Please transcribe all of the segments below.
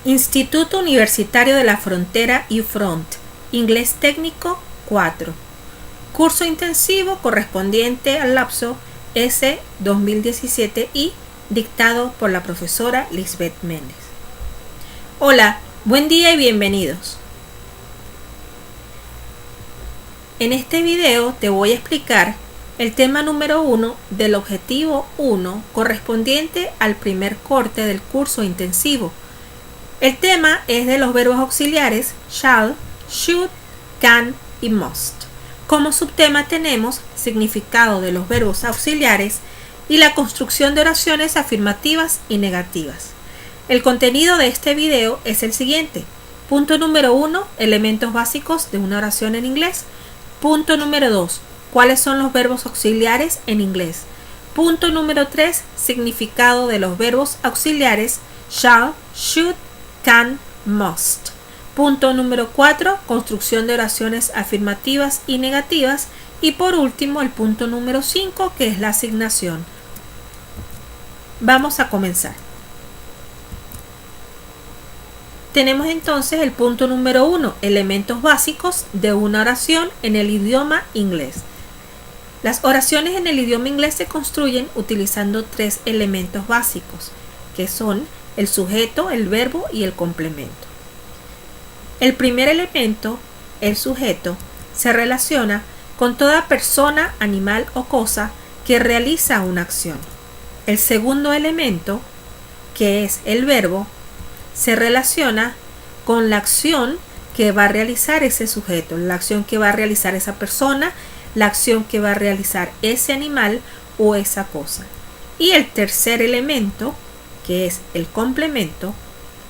Instituto Universitario de la Frontera UFRONT, Inglés Técnico 4. Curso intensivo correspondiente al lapso S 2017 y dictado por la profesora Lisbeth Méndez. Hola, buen día y bienvenidos. En este video te voy a explicar el tema número 1 del objetivo 1 correspondiente al primer corte del curso intensivo. El tema es de los verbos auxiliares shall, should, can y must. Como subtema tenemos significado de los verbos auxiliares y la construcción de oraciones afirmativas y negativas. El contenido de este video es el siguiente. Punto número 1, elementos básicos de una oración en inglés. Punto número 2, ¿cuáles son los verbos auxiliares en inglés? Punto número 3, significado de los verbos auxiliares shall, should, can, must. Punto número 4, construcción de oraciones afirmativas y negativas. Y por último, el punto número 5, que es la asignación. Vamos a comenzar. Tenemos entonces el punto número 1, elementos básicos de una oración en el idioma inglés. Las oraciones en el idioma inglés se construyen utilizando 3 elementos básicos, que son el sujeto, el verbo y el complemento. El primer elemento, el sujeto, se relaciona con toda persona, animal o cosa que realiza una acción. El segundo elemento, que es el verbo, se relaciona con la acción que va a realizar ese sujeto, la acción que va a realizar esa persona, la acción que va a realizar ese animal o esa cosa. Y el tercer elemento, que es el complemento,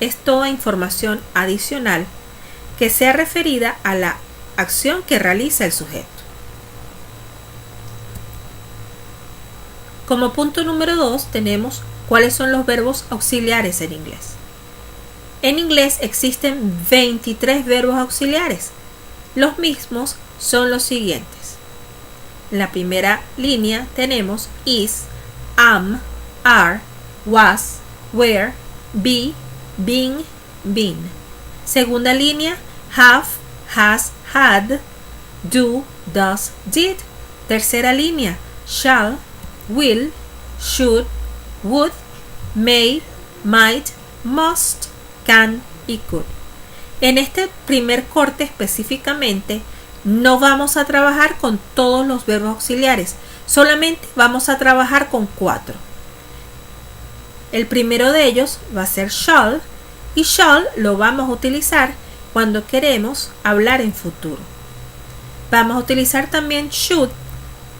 es toda información adicional que sea referida a la acción que realiza el sujeto. Como punto número 2 tenemos cuáles son los verbos auxiliares en inglés. En inglés existen 23 verbos auxiliares. Los mismos son los siguientes. En la primera línea tenemos is, am, are, was, were, be, been, been. Segunda línea, have, has, had, do, does, did. Tercera línea, shall, will, should, would, may, might, must, can y could. En este primer corte específicamente no vamos a trabajar con todos los verbos auxiliares, solamente vamos a trabajar con 4. El primero de ellos va a ser shall, y shall lo vamos a utilizar cuando queremos hablar en futuro. Vamos a utilizar también should,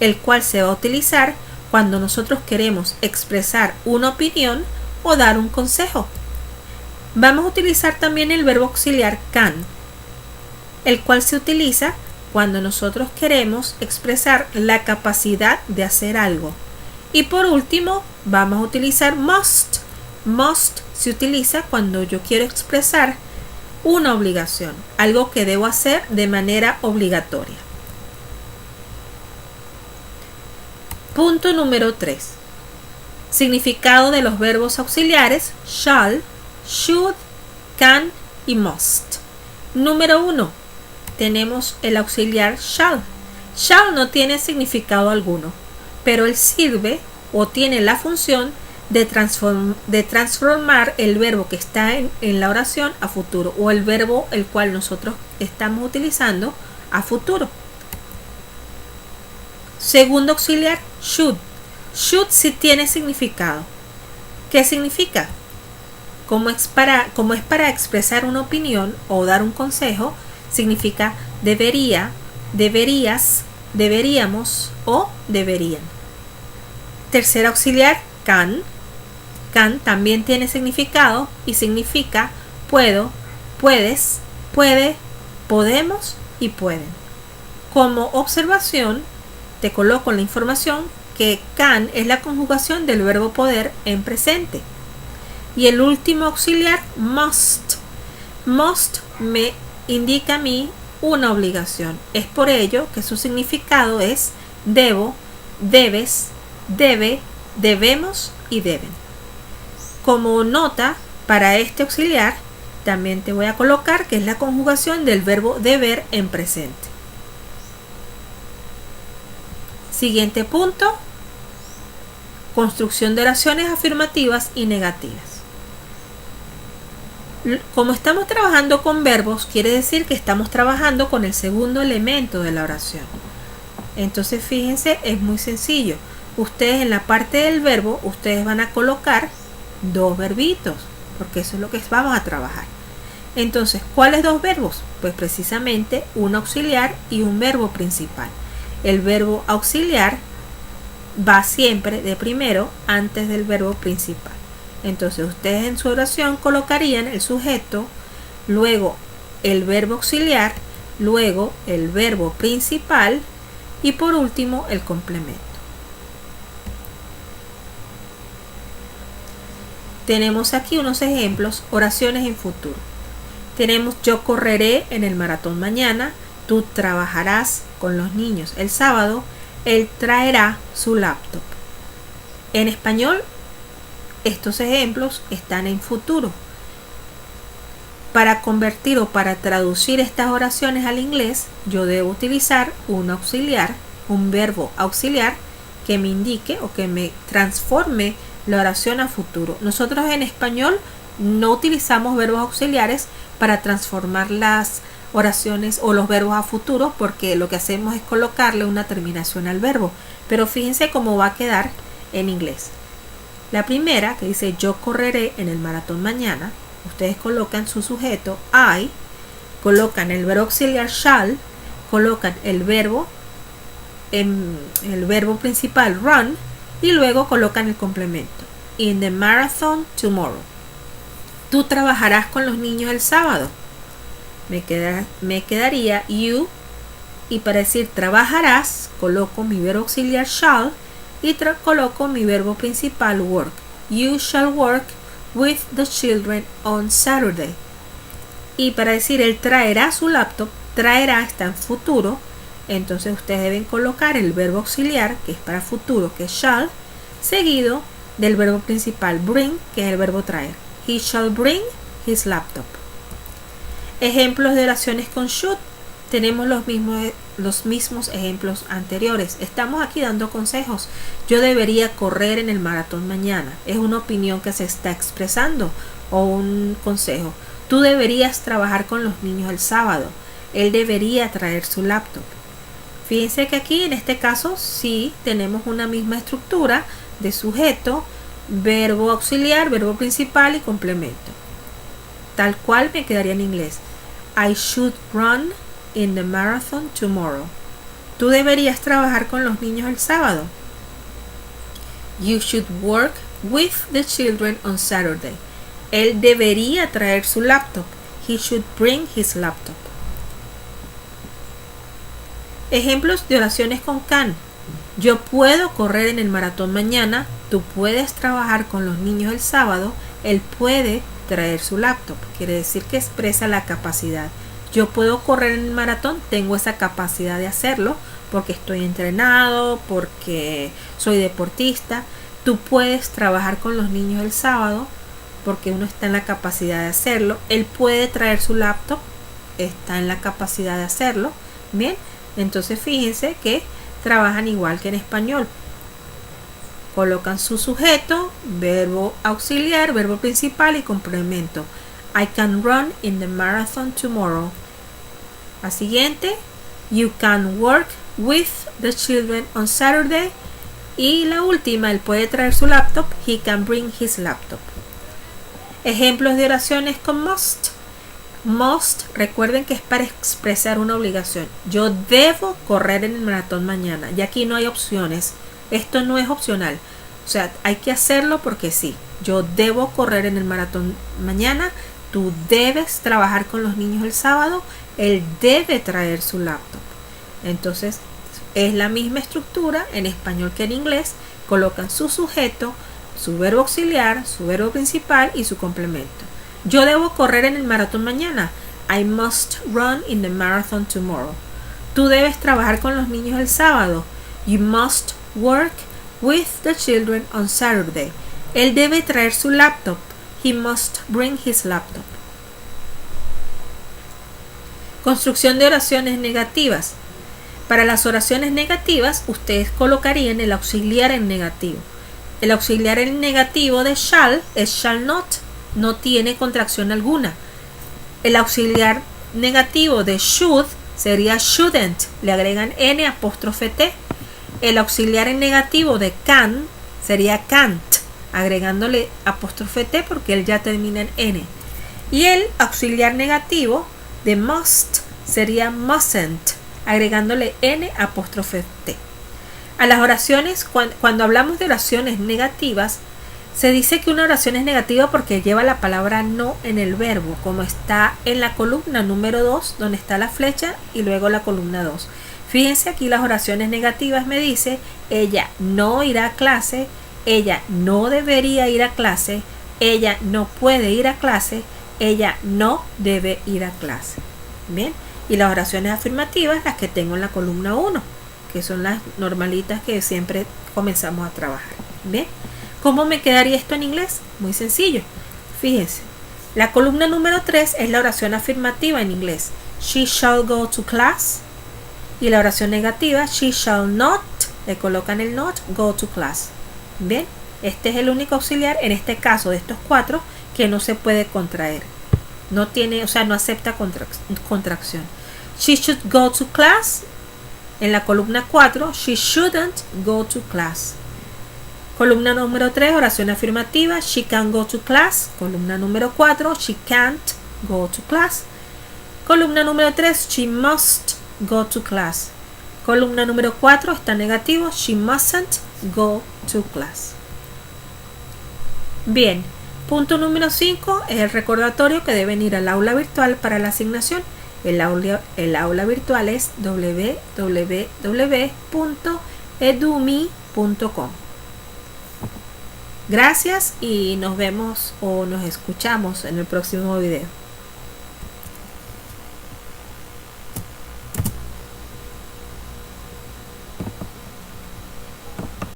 el cual se va a utilizar cuando nosotros queremos expresar una opinión o dar un consejo. Vamos a utilizar también el verbo auxiliar can, el cual se utiliza cuando nosotros queremos expresar la capacidad de hacer algo. Y por último, vamos a utilizar must. Must se utiliza cuando yo quiero expresar una obligación, algo que debo hacer de manera obligatoria. Punto número 3. Significado de los verbos auxiliares shall, should, can y must. Número 1. Tenemos el auxiliar shall. Shall no tiene significado alguno, pero él sirve o tiene la función de transformar el verbo que está en la oración a futuro, o el verbo el cual nosotros estamos utilizando a futuro. Segundo auxiliar, should. Should sí tiene significado. ¿Qué significa? Como es para expresar una opinión o dar un consejo, significa debería, deberías, deberíamos o deberían. Tercer auxiliar, can. Can también tiene significado y significa puedo, puedes, puede, podemos y pueden. Como observación, te coloco la información que can es la conjugación del verbo poder en presente. Y el último auxiliar, must. Must me indica a mí una obligación. Es por ello que su significado es debo, debes, debe, debemos y deben. Como nota para este auxiliar, también te voy a colocar que es la conjugación del verbo deber en presente. Siguiente punto, construcción de oraciones afirmativas y negativas. Como estamos trabajando con verbos, quiere decir que estamos trabajando con el segundo elemento de la oración. Entonces fíjense, es muy sencillo. Ustedes en la parte del verbo, ustedes van a colocar dos verbitos, porque eso es lo que vamos a trabajar. Entonces, ¿cuáles dos verbos? Pues precisamente un auxiliar y un verbo principal. El verbo auxiliar va siempre de primero antes del verbo principal. Entonces ustedes en su oración colocarían el sujeto, luego el verbo auxiliar, luego el verbo principal y por último el complemento. Tenemos aquí unos ejemplos, oraciones en futuro. Tenemos yo correré en el maratón mañana, tú trabajarás con los niños el sábado, él traerá su laptop. En español, estos ejemplos están en futuro. Para convertir o para traducir estas oraciones al inglés, yo debo utilizar un auxiliar, un verbo auxiliar que me indique o que me transforme la oración a futuro. Nosotros en español no utilizamos verbos auxiliares para transformar las oraciones o los verbos a futuro, porque lo que hacemos es colocarle una terminación al verbo. Pero fíjense cómo va a quedar en inglés. La primera, que dice yo correré en el maratón mañana, ustedes colocan su sujeto I, colocan el verbo auxiliar shall, colocan el verbo principal run y luego colocan el complemento in the marathon tomorrow. Tú trabajarás con los niños el sábado. Me quedaría you, y para decir trabajarás coloco mi verbo auxiliar shall y coloco mi verbo principal work. You shall work with the children on Saturday. Y para decir él traerá su laptop, traerá está en futuro, entonces ustedes deben colocar el verbo auxiliar, que es para futuro, que es shall, seguido del verbo principal bring, que es el verbo traer. He shall bring his laptop. Ejemplos de oraciones con should. Tenemos los mismos ejemplos anteriores. Estamos aquí dando consejos. Yo debería correr en el maratón mañana. Es una opinión que se está expresando o un consejo. Tú deberías trabajar con los niños el sábado. Él debería traer su laptop. Fíjense que aquí en este caso sí tenemos una misma estructura de sujeto, verbo auxiliar, verbo principal y complemento. Tal cual me quedaría en inglés. I should run in the marathon tomorrow. Tú deberías trabajar con los niños el sábado. You should work with the children on Saturday. Él debería traer su laptop. He should bring his laptop. Ejemplos de oraciones con can. Yo puedo correr en el maratón mañana. Tú puedes trabajar con los niños el sábado. Él puede traer su laptop. Quiere decir que expresa la capacidad. Yo puedo correr en el maratón, tengo esa capacidad de hacerlo porque estoy entrenado, porque soy deportista. Tú puedes trabajar con los niños el sábado porque uno está en la capacidad de hacerlo. Él puede traer su laptop, está en la capacidad de hacerlo. Bien, entonces fíjense que trabajan igual que en español. Colocan su sujeto, verbo auxiliar, verbo principal y complemento. I can run in the marathon tomorrow. La siguiente, you can work with the children on Saturday. Y la última, él puede traer su laptop. He can bring his laptop. Ejemplos de oraciones con must. Must, recuerden que es para expresar una obligación. Yo debo correr en el maratón mañana. Y aquí no hay opciones. Esto no es opcional. O sea, hay que hacerlo porque sí. Yo debo correr en el maratón mañana. Tú debes trabajar con los niños el sábado. Él debe traer su laptop. Entonces, es la misma estructura en español que en inglés. Colocan su sujeto, su verbo auxiliar, su verbo principal y su complemento. Yo debo correr en el maratón mañana. I must run in the marathon tomorrow. Tú debes trabajar con los niños el sábado. You must work with the children on Saturday. Él debe traer su laptop. He must bring his laptop. Construcción de oraciones negativas. Para las oraciones negativas, ustedes colocarían el auxiliar en negativo. El auxiliar en negativo de shall es shall not, no tiene contracción alguna. El auxiliar negativo de should sería shouldn't, le agregan n apóstrofe t. El auxiliar en negativo de can sería can't, agregándole apóstrofe t porque él ya termina en n. Y el auxiliar negativo de must sería mustn't, agregándole n apóstrofe t. A las oraciones, cuando hablamos de oraciones negativas, se dice que una oración es negativa porque lleva la palabra no en el verbo, como está en la columna número 2, donde está la flecha y luego la columna 2. Fíjense aquí las oraciones negativas me dice, ella no irá a clase, ella no debería ir a clase, ella no puede ir a clase, ella no debe ir a clase. Bien, y las oraciones afirmativas, las que tengo en la columna 1, que son las normalitas que siempre comenzamos a trabajar. Bien, ¿cómo me quedaría esto en inglés? Muy sencillo. Fíjense, la columna número 3 es la oración afirmativa en inglés. She shall go to class. Y la oración negativa, she shall not, le colocan el not, go to class. Bien, este es el único auxiliar en este caso de estos 4 que no se puede contraer. No tiene, o sea, no acepta contracción. She should go to class. En la columna 4, she shouldn't go to class. Columna número 3, oración afirmativa, she can go to class. Columna número 4, she can't go to class. Columna número 3, she must go to class. Columna número 4 está negativo, she mustn't go to class. Bien, punto número 5 es el recordatorio que deben ir al aula virtual para la asignación. El aula virtual es www.edumi.com. Gracias y nos vemos o nos escuchamos en el próximo video.